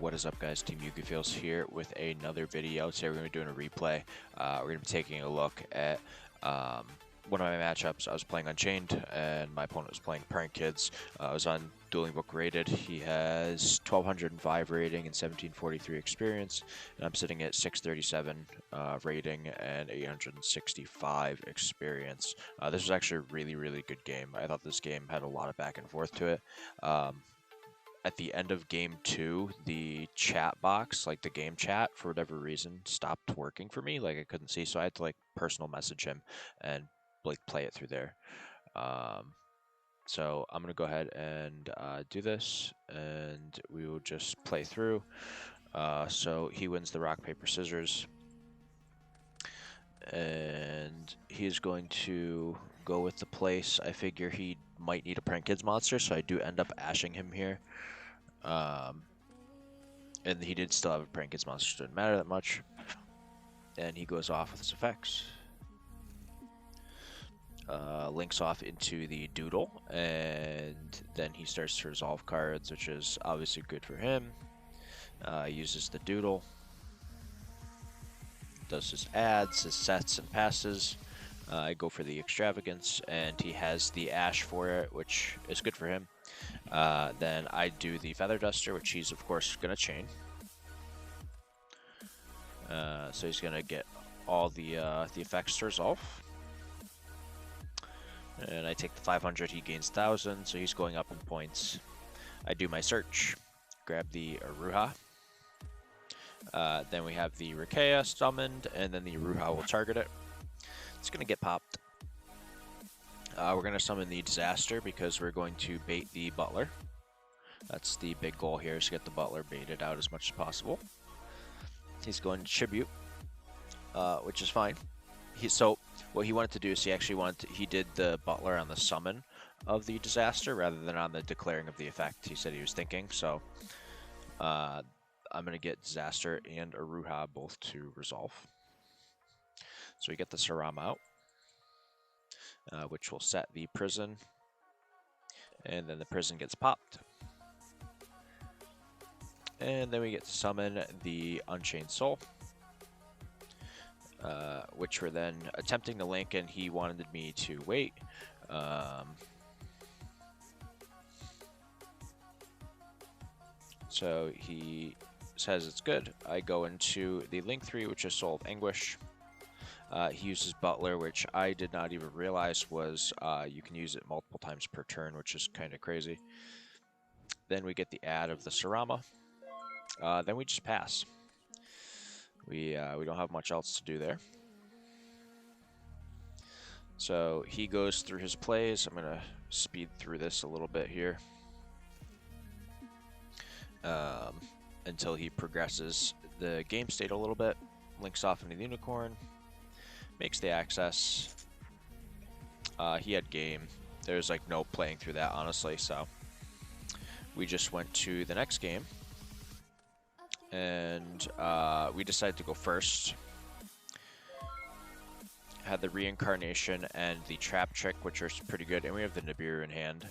What is up, guys? Team Yugi Feels here with another video. Today we're going to be doing a replay. We're going to be taking a look at one of my matchups. I was playing Unchained, and my opponent was playing Prank Kids. I was on Dueling Book rated. He has 1205 rating and 1743 experience, and I'm sitting at 637 rating and 865 experience. This was actually a really good game. I thought this game had a lot of back and forth to it. At the end of game 2, the chat box, like the game chat, for whatever reason, stopped working for me. Like I couldn't see, so I had to like personal message him and like play it through there. So I'm gonna go ahead and do this, and we will just play through. So he wins the rock paper scissors, and he's going to go with the place. I figure he might need a Prank Kids monster, so I do end up ashing him here. And he did still have a Prank Kids monster, so it didn't matter that much. And he goes off with his effects. Links off into the doodle, and then he starts to resolve cards, which is obviously good for him. Uses the doodle, does his adds, his sets, and passes. I go for the extravagance, and he has the ash for it, which is good for him. Then I do the feather duster, which he's of course gonna chain. So he's gonna get all the effects to resolve. And I take the 500, he gains 1000, so he's going up in points. I do my search, grab the Aruha. Then we have the Rikea summoned, and then the Aruha will target it. It's going to get popped. We're going to summon the Disaster because we're going to bait the Butler. That's the big goal here, is to get the Butler baited out as much as possible. He's going to Tribute, which is fine. So what he wanted to do is he did the Butler on the summon of the Disaster rather than on the declaring of the effect. He said he was thinking, so I'm going to get Disaster and Aruha both to resolve. So we get the Sarama out, which will set the prison, and then the prison gets popped. And then we get to summon the Unchained Soul, which we're then attempting to link, and he wanted me to wait. So he says it's good. I go into the link 3, which is Soul of Anguish. He uses Butler, which I did not even realize was you can use it multiple times per turn, which is kind of crazy. Then we get the add of the Sarama. Then we just pass. We don't have much else to do there. So he goes through his plays. I'm going to speed through this a little bit here until he progresses the game state a little bit. Links off into the Unicorn. Makes the access. He had game. There's like no playing through that, honestly, so we just went to the next game. And we decided to go first. Had the Reincarnation and the Trap Trick, which are pretty good. And we have the Nibiru in hand,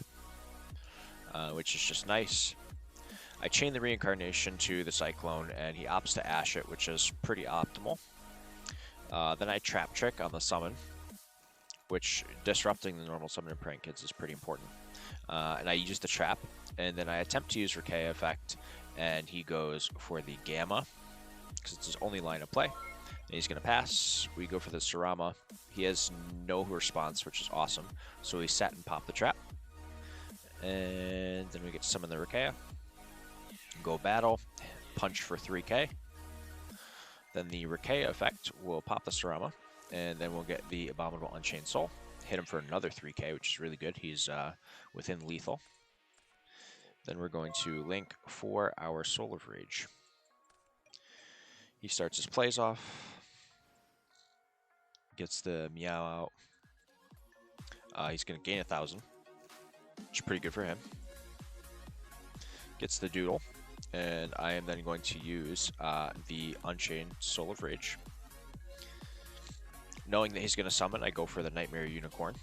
which is just nice. I chain the Reincarnation to the Cyclone, and he opts to Ash it, which is pretty optimal. Then I Trap Trick on the summon, which disrupting the normal summon in Prank Kids is pretty important. And I use the Trap, and then I attempt to use Rikea effect, and he goes for the Gamma, because it's his only line of play. And he's going to pass. We go for the Sarama. He has no response, which is awesome. So we set and pop the trap. And then we get to summon the Rikea. Go battle. Punch for 3k. Then the Rikea effect will pop the Sarama. And then we'll get the Abominable Unchained Soul. Hit him for another 3k, which is really good. He's within lethal. Then we're going to link for our Soul of Rage. He starts his plays off. Gets the Meow out. He's going to gain 1000, which is pretty good for him. Gets the Doodle. And I am then going to use the Unchained Soul of Rage. Knowing that he's going to summon, I go for the Nightmare Unicorn.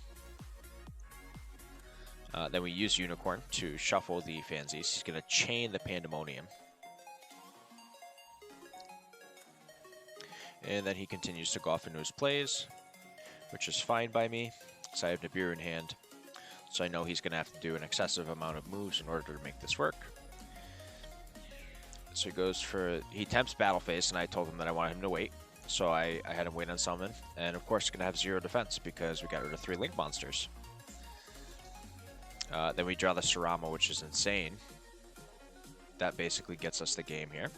Then we use Unicorn to shuffle the Fansies. He's going to chain the Pandemonium. And then he continues to go off into his plays, which is fine by me, because I have Nibiru in hand. So I know he's going to have to do an excessive amount of moves in order to make this work. So he goes for, he attempts Battle Phase, and I told him that I wanted him to wait. So I had him wait on summon, and of course he's going to have 0 defense because we got rid of 3 Link monsters. Then we draw the Sarama, which is insane. That basically gets us the game here.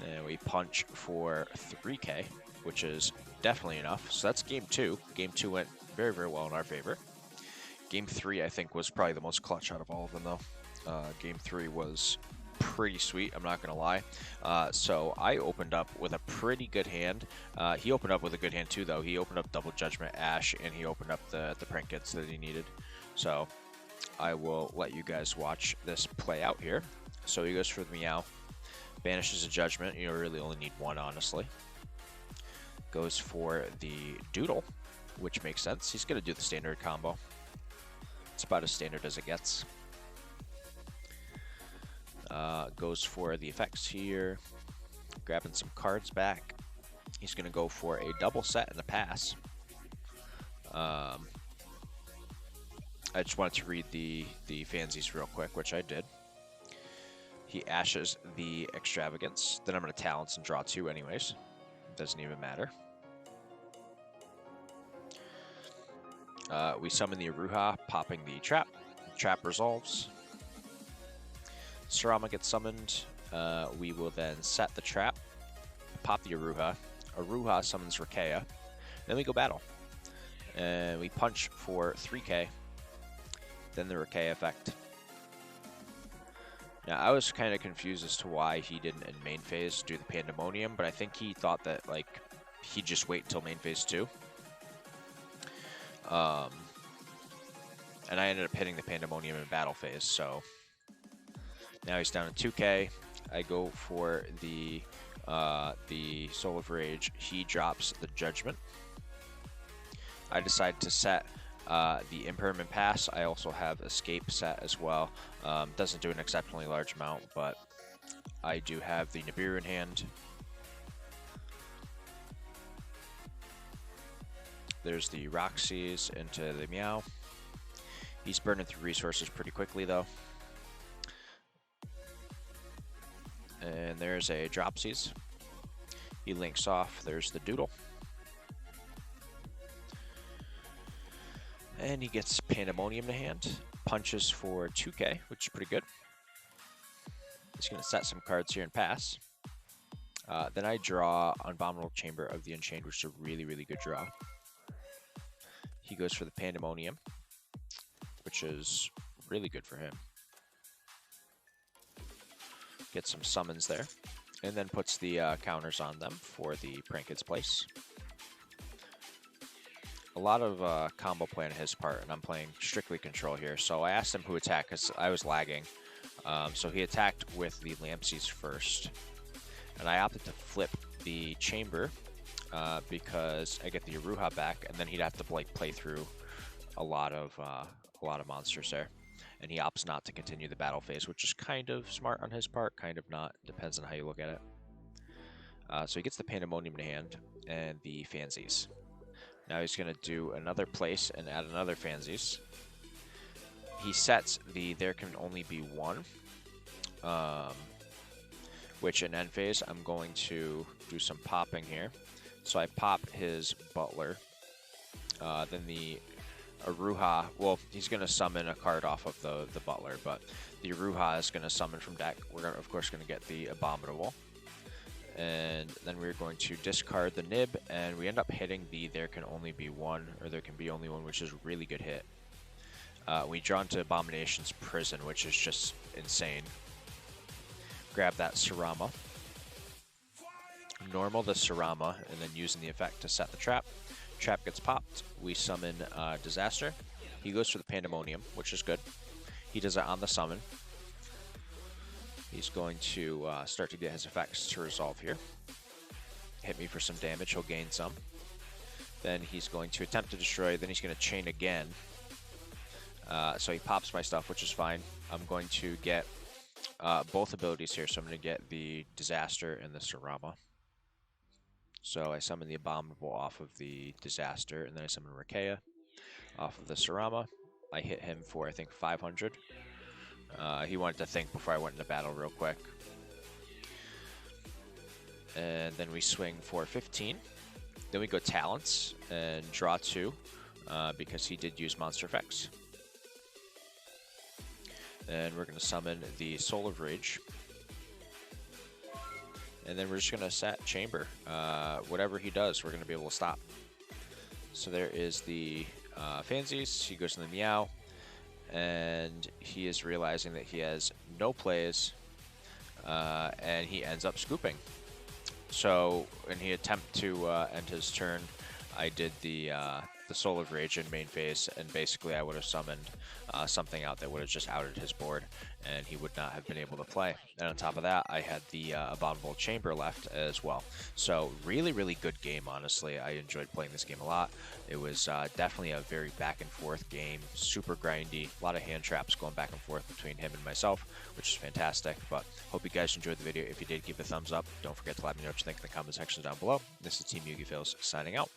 And we punch for 3k, which is definitely enough. So that's game 2. Game 2 went very, very well in our favor. Game 3, I think, was probably the most clutch out of all of them, though. Game 3 was pretty sweet, I'm not going to lie. So I opened up with a pretty good hand. He opened up with a good hand, too, though. He opened up Double Judgment Ash, and he opened up the Trinkets that he needed. So I will let you guys watch this play out here. So he goes for the Meow. Banishes a Judgment. You really only need one, honestly. Goes for the Doodle, which makes sense. He's going to do the standard combo. It's about as standard as it gets. Goes for the effects here. Grabbing some cards back. He's going to go for a double set and a pass. I just wanted to read the fansies real quick, which I did. He ashes the Extravagance. Then I'm going to Talents and draw 2 anyways. Doesn't even matter. We summon the Aruha, popping the Trap. Trap resolves. Sarama gets summoned. We will then set the Trap, pop the Aruha. Aruha summons Rakea. Then we go battle. And we punch for 3k. Then the Rakea effect. Now, I was kind of confused as to why he didn't in main phase do the Pandemonium, but I think he thought that, like, he'd just wait until main phase 2. And I ended up hitting the Pandemonium in battle phase, so now he's down to 2k. I go for the Soul of Rage. He drops the Judgment. I decide to set the Impermanent Pass. I also have Escape set as well. Doesn't do an exceptionally large amount, but I do have the Nibiru in hand. There's the Roxy's into the Meow. He's burning through resources pretty quickly, though. And there's a Dropsies. He links off. There's the Doodle. And he gets Pandemonium to hand. Punches for 2k, which is pretty good. He's going to set some cards here and pass. Then I draw Abominable Chamber of the Unchained, which is a really, really good draw. He goes for the Pandemonium, which is really good for him. Gets some summons there. And then puts the counters on them for the Prankid's place. A lot of combo play on his part, and I'm playing strictly control here. So I asked him who attacked because I was lagging. So he attacked with the Lampsies first. And I opted to flip the Chamber because I get the Aruha back, and then he'd have to like play through a lot of monsters there. And he opts not to continue the battle phase, which is kind of smart on his part, kind of not. Depends on how you look at it. So he gets the Pandemonium in hand and the Fansies. Now he's going to do another place and add another Fansies. He sets the There Can Only Be One, which in end phase I'm going to do some popping here. So I pop his Butler. Then the Aruha, well, he's going to summon a card off of the Butler, but the Aruha is going to summon from deck. We're gonna, of course going to get the Abominable. And then we're going to discard the Nib, and we end up hitting the There Can Only Be One, or There Can Be Only One, which is a really good hit. We draw into Abomination's Prison, which is just insane. Grab that Sarama. Normal the Sarama, and then using the effect to set the trap. Trap gets popped. We summon Disaster. He goes for the Pandemonium, which is good. He does it on the summon. He's going to start to get his effects to resolve here. Hit me for some damage. He'll gain some. Then he's going to attempt to destroy. Then he's going to chain again. So he pops my stuff, which is fine. I'm going to get both abilities here. So I'm going to get the Disaster and the Sarama. So I summon the Abominable off of the Disaster, and then I summon Rakea off of the Sarama. I hit him for, I think, 500. He wanted to think before I went into battle real quick. And then we swing for 15. Then we go Talents and draw 2 because he did use Monster Effects. And we're going to summon the Soul of Rage. And then we're just going to set Chamber. Whatever he does, we're going to be able to stop. So there is the Fansies. He goes in the Meow. And he is realizing that he has no plays. And he ends up scooping. So in the attempt to end his turn, I did the Soul of Rage in main phase, and basically I would have summoned something out that would have just outed his board, and he would not have been able to play. And on top of that, I had the Abominable Chamber left as well. So really, really good game, honestly. I enjoyed playing this game a lot. It was definitely a very back and forth game, super grindy, a lot of hand traps going back and forth between him and myself, which is fantastic. But hope you guys enjoyed the video. If you did, give it a thumbs up. Don't forget to let me know what you think in the comment section down below. This is Team Yugi Fails signing out.